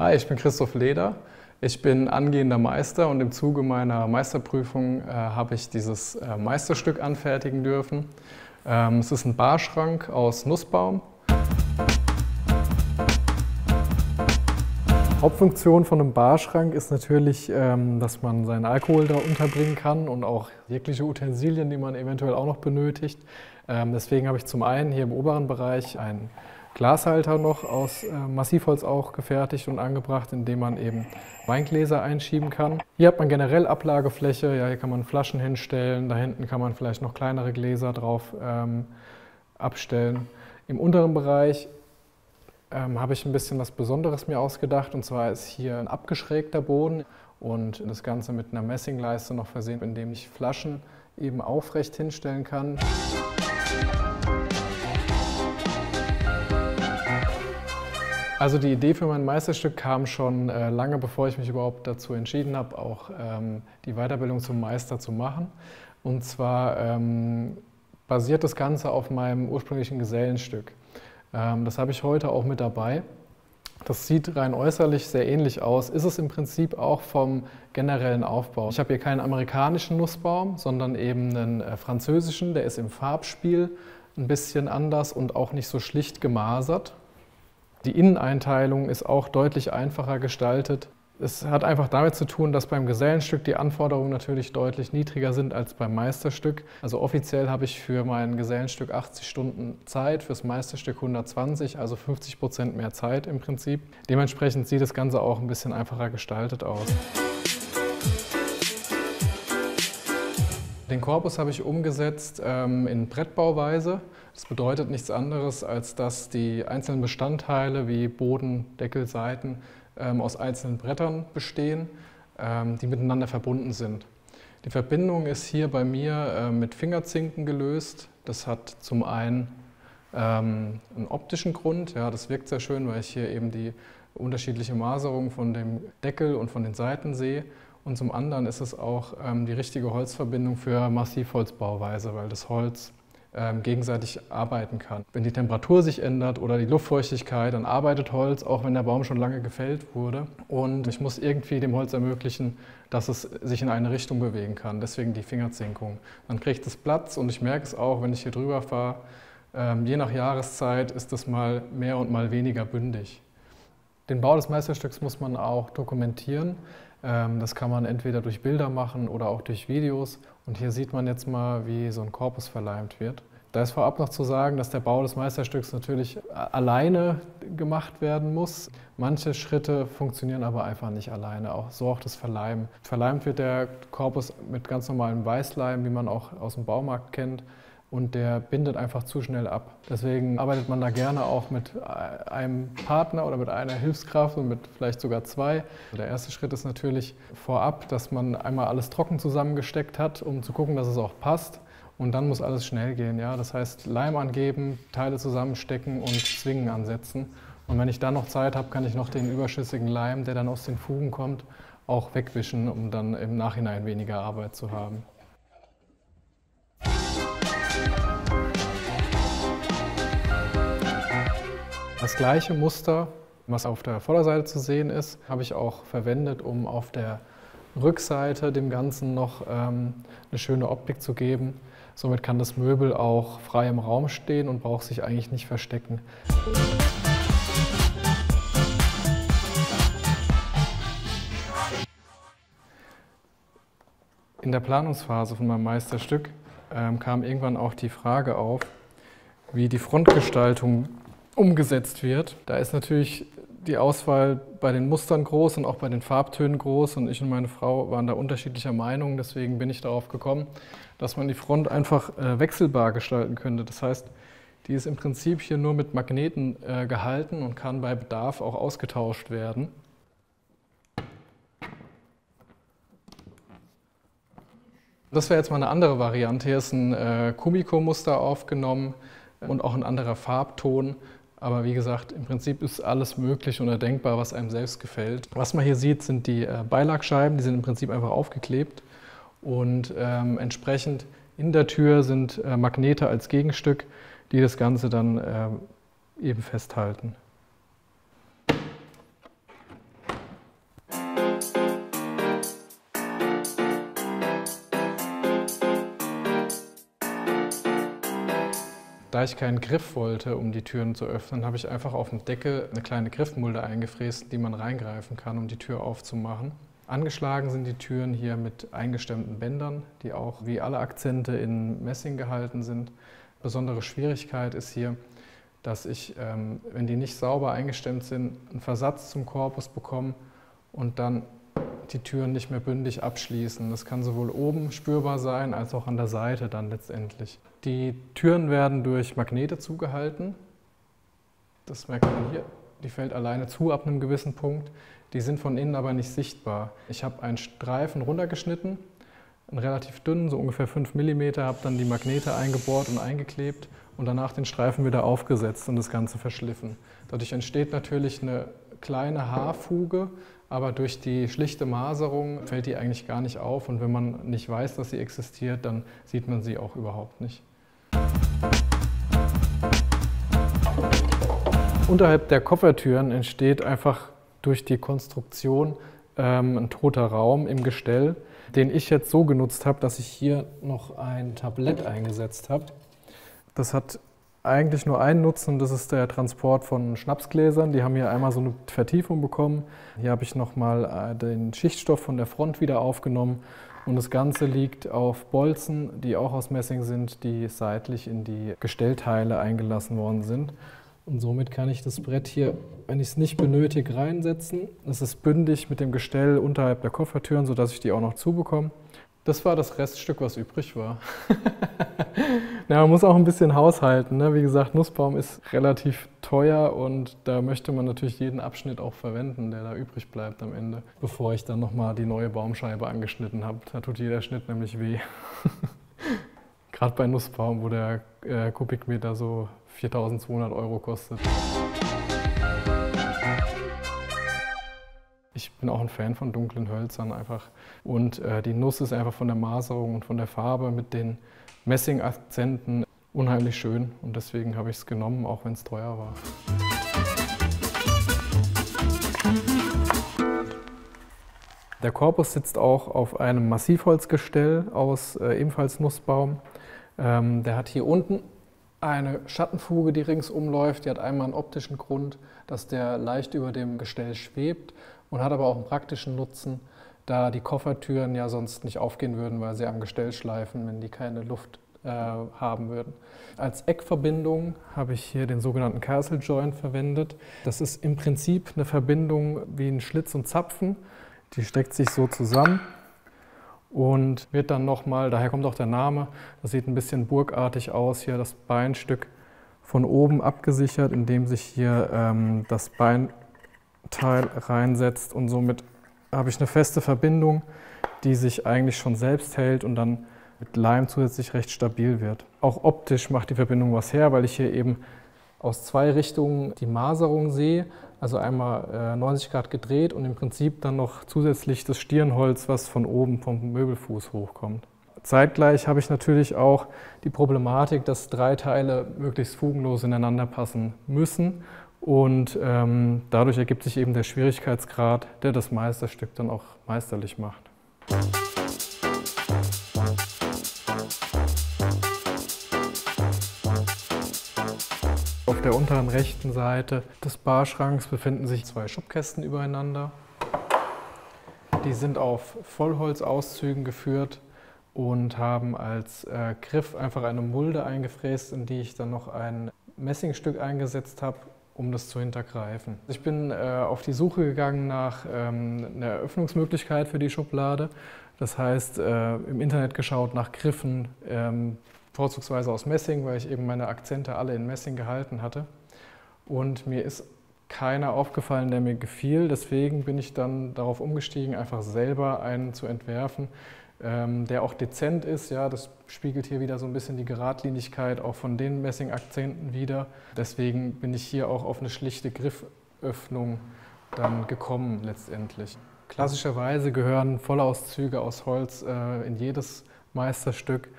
Hi, ich bin Christoph Leder. Ich bin angehender Meister und im Zuge meiner Meisterprüfung habe ich dieses Meisterstück anfertigen dürfen. Es ist ein Barschrank aus Nussbaum. Hauptfunktion von einem Barschrank ist natürlich, dass man seinen Alkohol da unterbringen kann und auch jegliche Utensilien, die man eventuell auch noch benötigt. Deswegen habe ich zum einen hier im oberen Bereich einen Glashalter noch aus Massivholz auch gefertigt und angebracht, in dem man eben Weingläser einschieben kann. Hier hat man generell Ablagefläche, ja, hier kann man Flaschen hinstellen, da hinten kann man vielleicht noch kleinere Gläser drauf abstellen. Im unteren Bereich habe ich ein bisschen was Besonderes mir ausgedacht, und zwar ist hier ein abgeschrägter Boden und das Ganze mit einer Messingleiste noch versehen, in dem ich Flaschen eben aufrecht hinstellen kann. Also die Idee für mein Meisterstück kam schon lange, bevor ich mich überhaupt dazu entschieden habe, auch die Weiterbildung zum Meister zu machen. Und zwar basiert das Ganze auf meinem ursprünglichen Gesellenstück. Das habe ich heute auch mit dabei. Das sieht rein äußerlich sehr ähnlich aus, ist es im Prinzip auch vom generellen Aufbau. Ich habe hier keinen amerikanischen Nussbaum, sondern eben einen französischen, der ist im Farbspiel ein bisschen anders und auch nicht so schlicht gemasert. Die Inneneinteilung ist auch deutlich einfacher gestaltet. Es hat einfach damit zu tun, dass beim Gesellenstück die Anforderungen natürlich deutlich niedriger sind als beim Meisterstück. Also offiziell habe ich für mein Gesellenstück 80 Stunden Zeit, fürs Meisterstück 120, also 50% mehr Zeit im Prinzip. Dementsprechend sieht das Ganze auch ein bisschen einfacher gestaltet aus. Den Korpus habe ich umgesetzt in Brettbauweise. Das bedeutet nichts anderes, als dass die einzelnen Bestandteile wie Boden, Deckel, Seiten aus einzelnen Brettern bestehen, die miteinander verbunden sind. Die Verbindung ist hier bei mir mit Fingerzinken gelöst. Das hat zum einen einen optischen Grund, ja, das wirkt sehr schön, weil ich hier eben die unterschiedliche Maserung von dem Deckel und von den Seiten sehe. Und zum anderen ist es auch die richtige Holzverbindung für Massivholzbauweise, weil das Holz gegenseitig arbeiten kann. Wenn die Temperatur sich ändert oder die Luftfeuchtigkeit, dann arbeitet Holz, auch wenn der Baum schon lange gefällt wurde. Und ich muss irgendwie dem Holz ermöglichen, dass es sich in eine Richtung bewegen kann. Deswegen die Fingerzinkung. Dann kriegt es Platz und ich merke es auch, wenn ich hier drüber fahre. Je nach Jahreszeit ist es mal mehr und mal weniger bündig. Den Bau des Meisterstücks muss man auch dokumentieren. Das kann man entweder durch Bilder machen oder auch durch Videos. Und hier sieht man jetzt mal, wie so ein Korpus verleimt wird. Da ist vorab noch zu sagen, dass der Bau des Meisterstücks natürlich alleine gemacht werden muss. Manche Schritte funktionieren aber einfach nicht alleine, so auch das Verleimen. Verleimt wird der Korpus mit ganz normalem Weißleim, wie man auch aus dem Baumarkt kennt. Und der bindet einfach zu schnell ab. Deswegen arbeitet man da gerne auch mit einem Partner oder mit einer Hilfskraft und mit vielleicht sogar zwei. Der erste Schritt ist natürlich vorab, dass man einmal alles trocken zusammengesteckt hat, um zu gucken, dass es auch passt. Und dann muss alles schnell gehen. Ja? Das heißt, Leim angeben, Teile zusammenstecken und Zwingen ansetzen. Und wenn ich dann noch Zeit habe, kann ich noch den überschüssigen Leim, der dann aus den Fugen kommt, auch wegwischen, um dann im Nachhinein weniger Arbeit zu haben. Das gleiche Muster, was auf der Vorderseite zu sehen ist, habe ich auch verwendet, um auf der Rückseite dem Ganzen noch eine schöne Optik zu geben. Somit kann das Möbel auch frei im Raum stehen und braucht sich eigentlich nicht verstecken. In der Planungsphase von meinem Meisterstück kam irgendwann auch die Frage auf, wie die Frontgestaltung umgesetzt wird. Da ist natürlich die Auswahl bei den Mustern groß und auch bei den Farbtönen groß, und ich und meine Frau waren da unterschiedlicher Meinung. Deswegen bin ich darauf gekommen, dass man die Front einfach wechselbar gestalten könnte. Das heißt, die ist im Prinzip hier nur mit Magneten gehalten und kann bei Bedarf auch ausgetauscht werden. Das wäre jetzt mal eine andere Variante. Hier ist ein Kumiko-Muster aufgenommen und auch ein anderer Farbton. Aber wie gesagt, im Prinzip ist alles möglich und erdenkbar, was einem selbst gefällt. Was man hier sieht, sind die Beilagscheiben, die sind im Prinzip einfach aufgeklebt. Und entsprechend in der Tür sind Magnete als Gegenstück, die das Ganze dann eben festhalten. Da ich keinen Griff wollte, um die Türen zu öffnen, habe ich einfach auf dem Deckel eine kleine Griffmulde eingefräst, die man reingreifen kann, um die Tür aufzumachen. Angeschlagen sind die Türen hier mit eingestemmten Bändern, die auch wie alle Akzente in Messing gehalten sind. Besondere Schwierigkeit ist hier, dass ich, wenn die nicht sauber eingestemmt sind, einen Versatz zum Korpus bekomme und dann die Türen nicht mehr bündig abschließen. Das kann sowohl oben spürbar sein, als auch an der Seite dann letztendlich. Die Türen werden durch Magnete zugehalten. Das merkt man hier. Die fällt alleine zu ab einem gewissen Punkt. Die sind von innen aber nicht sichtbar. Ich habe einen Streifen runtergeschnitten, einen relativ dünnen, so ungefähr 5 mm, habe dann die Magnete eingebohrt und eingeklebt und danach den Streifen wieder aufgesetzt und das Ganze verschliffen. Dadurch entsteht natürlich eine kleine Haarfuge, aber durch die schlichte Maserung fällt die eigentlich gar nicht auf und wenn man nicht weiß, dass sie existiert, dann sieht man sie auch überhaupt nicht. Unterhalb der Koffertüren entsteht einfach durch die Konstruktion ein toter Raum im Gestell, den ich jetzt so genutzt habe, dass ich hier noch ein Tablett eingesetzt habe. Das hat eigentlich nur einen Nutzen und das ist der Transport von Schnapsgläsern. Die haben hier einmal so eine Vertiefung bekommen. Hier habe ich nochmal den Schichtstoff von der Front wieder aufgenommen und das Ganze liegt auf Bolzen, die auch aus Messing sind, die seitlich in die Gestellteile eingelassen worden sind. Und somit kann ich das Brett hier, wenn ich es nicht benötige, reinsetzen. Es ist bündig mit dem Gestell unterhalb der Koffertüren, sodass ich die auch noch zubekomme. Das war das Reststück, was übrig war. Ja, man muss auch ein bisschen haushalten, ne? Wie gesagt, Nussbaum ist relativ teuer und da möchte man natürlich jeden Abschnitt auch verwenden, der da übrig bleibt am Ende. Bevor ich dann nochmal die neue Baumscheibe angeschnitten habe. Da tut jeder Schnitt nämlich weh. Gerade bei Nussbaum, wo der Kubikmeter so 4.200 € kostet. Ich bin auch ein Fan von dunklen Hölzern einfach. Und die Nuss ist einfach von der Maserung und von der Farbe mit den Messing-Akzenten unheimlich schön. Und deswegen habe ich es genommen, auch wenn es teuer war. Der Korpus sitzt auch auf einem Massivholzgestell aus ebenfalls Nussbaum. Der hat hier unten eine Schattenfuge, die ringsum läuft. Die hat einmal einen optischen Grund, dass der leicht über dem Gestell schwebt und hat aber auch einen praktischen Nutzen, da die Koffertüren ja sonst nicht aufgehen würden, weil sie am Gestell schleifen, wenn die keine Luft haben würden. Als Eckverbindung habe ich hier den sogenannten Castle Joint verwendet. Das ist im Prinzip eine Verbindung wie ein Schlitz und Zapfen. Die steckt sich so zusammen und wird dann nochmal, daher kommt auch der Name, das sieht ein bisschen burgartig aus, hier das Beinstück von oben abgesichert, indem sich hier das Beinteil reinsetzt und somit habe ich eine feste Verbindung, die sich eigentlich schon selbst hält und dann mit Leim zusätzlich recht stabil wird. Auch optisch macht die Verbindung was her, weil ich hier eben aus zwei Richtungen die Maserung sehe, also einmal 90 Grad gedreht und im Prinzip dann noch zusätzlich das Stirnholz, was von oben vom Möbelfuß hochkommt. Zeitgleich habe ich natürlich auch die Problematik, dass 3 Teile möglichst fugenlos ineinander passen müssen und dadurch ergibt sich eben der Schwierigkeitsgrad, der das Meisterstück dann auch meisterlich macht. Auf der unteren rechten Seite des Barschranks befinden sich 2 Schubkästen übereinander. Die sind auf Vollholzauszügen geführt und haben als Griff einfach eine Mulde eingefräst, in die ich dann noch ein Messingstück eingesetzt habe, um das zu hintergreifen. Ich bin auf die Suche gegangen nach einer Öffnungsmöglichkeit für die Schublade. Das heißt, im Internet geschaut nach Griffen, vorzugsweise aus Messing, weil ich eben meine Akzente alle in Messing gehalten hatte. Und mir ist keiner aufgefallen, der mir gefiel. Deswegen bin ich dann darauf umgestiegen, einfach selber einen zu entwerfen, der auch dezent ist. Ja, das spiegelt hier wieder so ein bisschen die Geradlinigkeit auch von den Messing-Akzenten wider. Deswegen bin ich hier auch auf eine schlichte Grifföffnung dann gekommen letztendlich. Klassischerweise gehören Vollauszüge aus Holz in jedes Meisterstück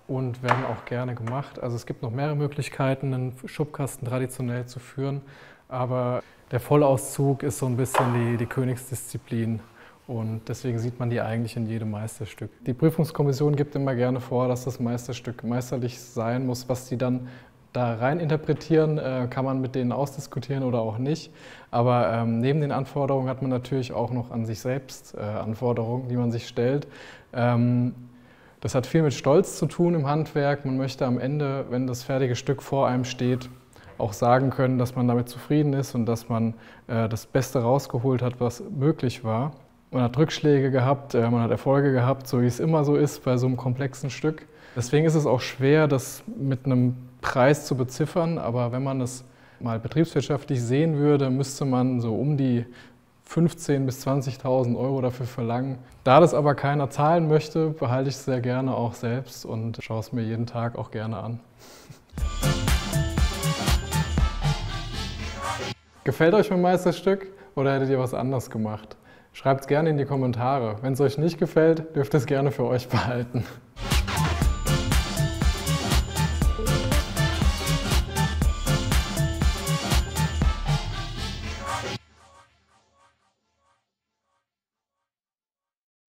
und werden auch gerne gemacht. Also es gibt noch mehrere Möglichkeiten, einen Schubkasten traditionell zu führen, aber der Vollauszug ist so ein bisschen die Königsdisziplin und deswegen sieht man die eigentlich in jedem Meisterstück. Die Prüfungskommission gibt immer gerne vor, dass das Meisterstück meisterlich sein muss. Was sie dann da rein interpretieren, kann man mit denen ausdiskutieren oder auch nicht. Aber neben den Anforderungen hat man natürlich auch noch an sich selbst Anforderungen, die man sich stellt. Das hat viel mit Stolz zu tun im Handwerk. Man möchte am Ende, wenn das fertige Stück vor einem steht, auch sagen können, dass man damit zufrieden ist und dass man das Beste rausgeholt hat, was möglich war. Man hat Rückschläge gehabt, man hat Erfolge gehabt, so wie es immer so ist bei so einem komplexen Stück. Deswegen ist es auch schwer, das mit einem Preis zu beziffern, aber wenn man es mal betriebswirtschaftlich sehen würde, müsste man so um die 15.000 bis 20.000 € dafür verlangen. Da das aber keiner zahlen möchte, behalte ich es sehr gerne auch selbst und schaue es mir jeden Tag auch gerne an. Gefällt euch mein Meisterstück oder hättet ihr was anderes gemacht? Schreibt es gerne in die Kommentare. Wenn es euch nicht gefällt, dürft ihr es gerne für euch behalten.